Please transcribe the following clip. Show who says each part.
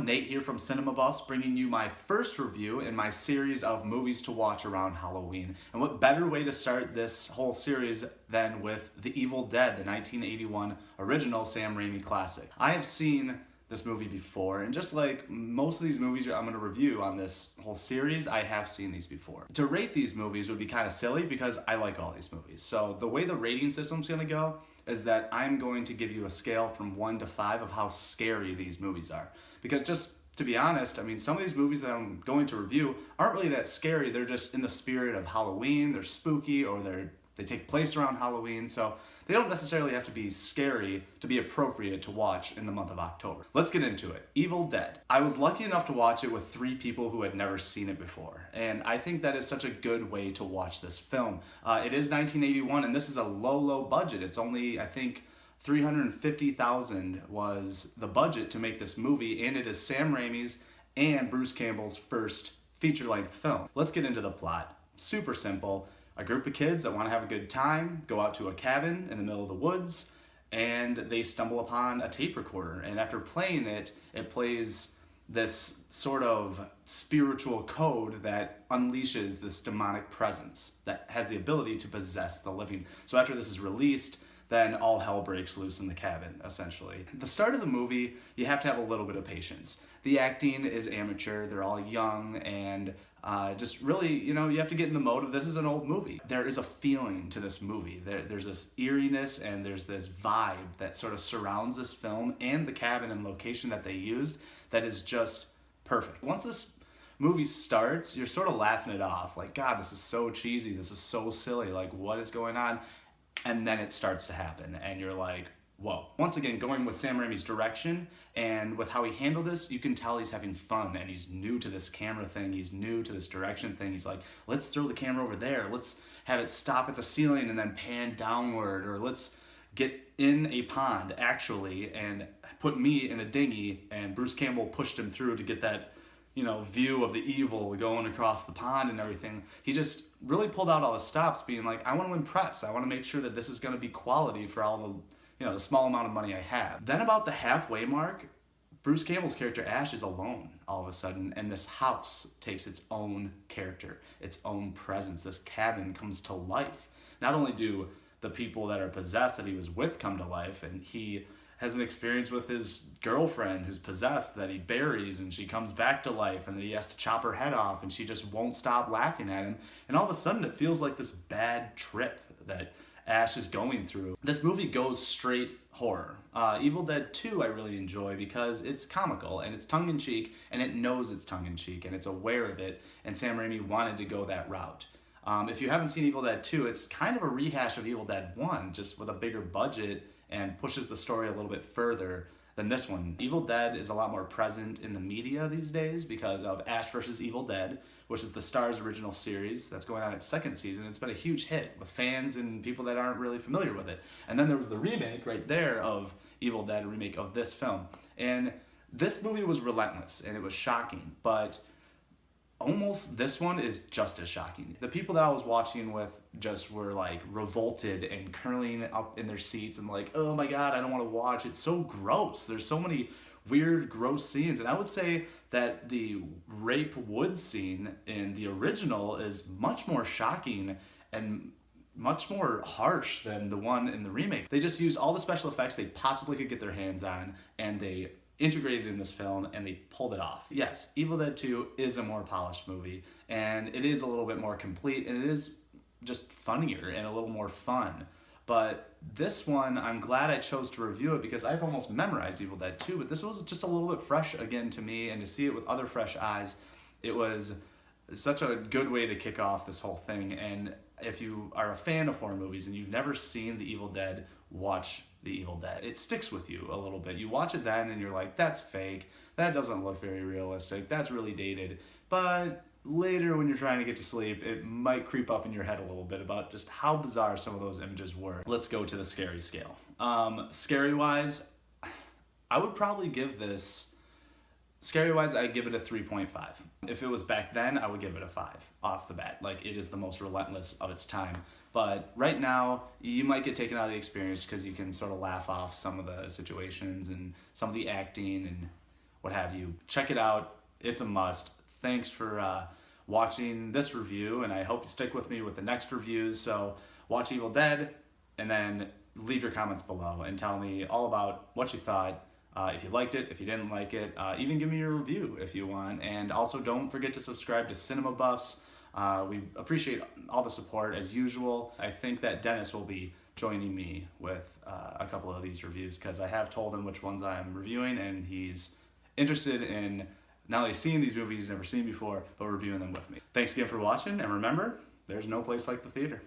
Speaker 1: everyone, Nate here from Cinema Buffs, bringing you my first review in my series of movies to watch around Halloween. And what better way to start this whole series than with The Evil Dead, the 1981 original Sam Raimi classic. I have seen this movie before, and just like most of these movies I'm going to review on this whole series, I have seen these before. To rate these movies would be kind of silly because I like all these movies. So the way the rating system's going to go is that I'm going to give you a scale from 1 to 5 of how scary these movies are. Because just to be honest, I mean, some of these movies that I'm going to review aren't really that scary. They're just in the spirit of Halloween, they're spooky, or they take place around Halloween, so they don't necessarily have to be scary to be appropriate to watch in the month of October. Let's get into it. Evil Dead. I was lucky enough to watch it with 3 people who had never seen it before, and I think that is such a good way to watch this film. It is 1981, and this is a low budget. It's only, I think, $350,000 was the budget to make this movie, and it is Sam Raimi's and Bruce Campbell's first feature-length film. Let's get into the plot. Super simple. A group of kids that want to have a good time go out to a cabin in the middle of the woods, and they stumble upon a tape recorder, and after playing it, it plays this sort of spiritual code that unleashes this demonic presence that has the ability to possess the living. So after this is released, then all hell breaks loose in the cabin, essentially. At the start of the movie, you have to have a little bit of patience. The acting is amateur, they're all young, and just really, you have to get in the mode of this is an old movie. There is a feeling to this movie. There's this eeriness and there's this vibe that sort of surrounds this film and the cabin and location that they used that is just perfect. Once this movie starts, you're sort of laughing it off. Like, God, this is so cheesy, this is so silly, like what is going on? And then it starts to happen and you're like, whoa. Once again, going with Sam Raimi's direction and with how he handled this, you can tell he's having fun and he's new to this camera thing, he's new to this direction thing. He's like, let's throw the camera over there, let's have it stop at the ceiling and then pan downward, or let's get in a pond actually and put me in a dinghy, and Bruce Campbell pushed him through to get that view of the evil going across the pond and everything. He just really pulled out all the stops being like, I want to impress, I want to make sure that this is going to be quality for all the the small amount of money I have. Then about the halfway mark, Bruce Campbell's character Ash is alone all of a sudden, and this house takes its own character, its own presence. This cabin comes to life. Not only do the people that are possessed that he was with come to life, and he has an experience with his girlfriend who's possessed that he buries, and she comes back to life, and then he has to chop her head off, and she just won't stop laughing at him. And all of a sudden it feels like this bad trip that Ash is going through. This movie goes straight horror. Evil Dead 2 I really enjoy because it's comical and it's tongue-in-cheek, and it knows it's tongue-in-cheek and it's aware of it, and Sam Raimi wanted to go that route. If you haven't seen Evil Dead 2, it's kind of a rehash of Evil Dead 1, just with a bigger budget and pushes the story a little bit further than this one. Evil Dead is a lot more present in the media these days because of Ash vs. Evil Dead, which is the Starz original series that's going on its 2nd season. It's been a huge hit with fans and people that aren't really familiar with it. And then there was the remake right there of Evil Dead, a remake of this film. And this movie was relentless and it was shocking, but almost this one is just as shocking. The people that I was watching with just were like revolted and curling up in their seats and like, oh my God, I don't want to watch. It's so gross. There's so many weird, gross scenes. And I would say that the rape wood scene in the original is much more shocking and much more harsh than the one in the remake. They just used all the special effects they possibly could get their hands on, and they integrated in this film and they pulled it off. Yes, Evil Dead 2 is a more polished movie, and it is a little bit more complete, and it is just funnier and a little more fun. But this one, I'm glad I chose to review it because I've almost memorized Evil Dead 2, but this was just a little bit fresh again to me, and to see it with other fresh eyes, it was such a good way to kick off this whole thing. And if you are a fan of horror movies and you've never seen The Evil Dead, watch The Evil Dead. It sticks with you a little bit. You watch it then and you're like, that's fake, that doesn't look very realistic, that's really dated. But later when you're trying to get to sleep, it might creep up in your head a little bit about just how bizarre some of those images were. Let's go to the scary scale. Scary wise, I would probably give this, scary wise, I'd give it a 3.5. If it was back then, I would give it a 5 off the bat. Like, it is the most relentless of its time. But right now, you might get taken out of the experience because you can sort of laugh off some of the situations and some of the acting and what have you. Check it out. It's a must. Thanks for watching this review, and I hope you stick with me with the next reviews. So watch Evil Dead, and then leave your comments below and tell me all about what you thought. If you liked it, if you didn't like it, even give me your review if you want. And also don't forget to subscribe to Cinema Buffs. We appreciate all the support as usual. I think that Dennis will be joining me with a couple of these reviews because I have told him which ones I'm reviewing, and he's interested in not only seeing these movies he's never seen before, but reviewing them with me. Thanks again for watching, and remember, there's no place like the theater.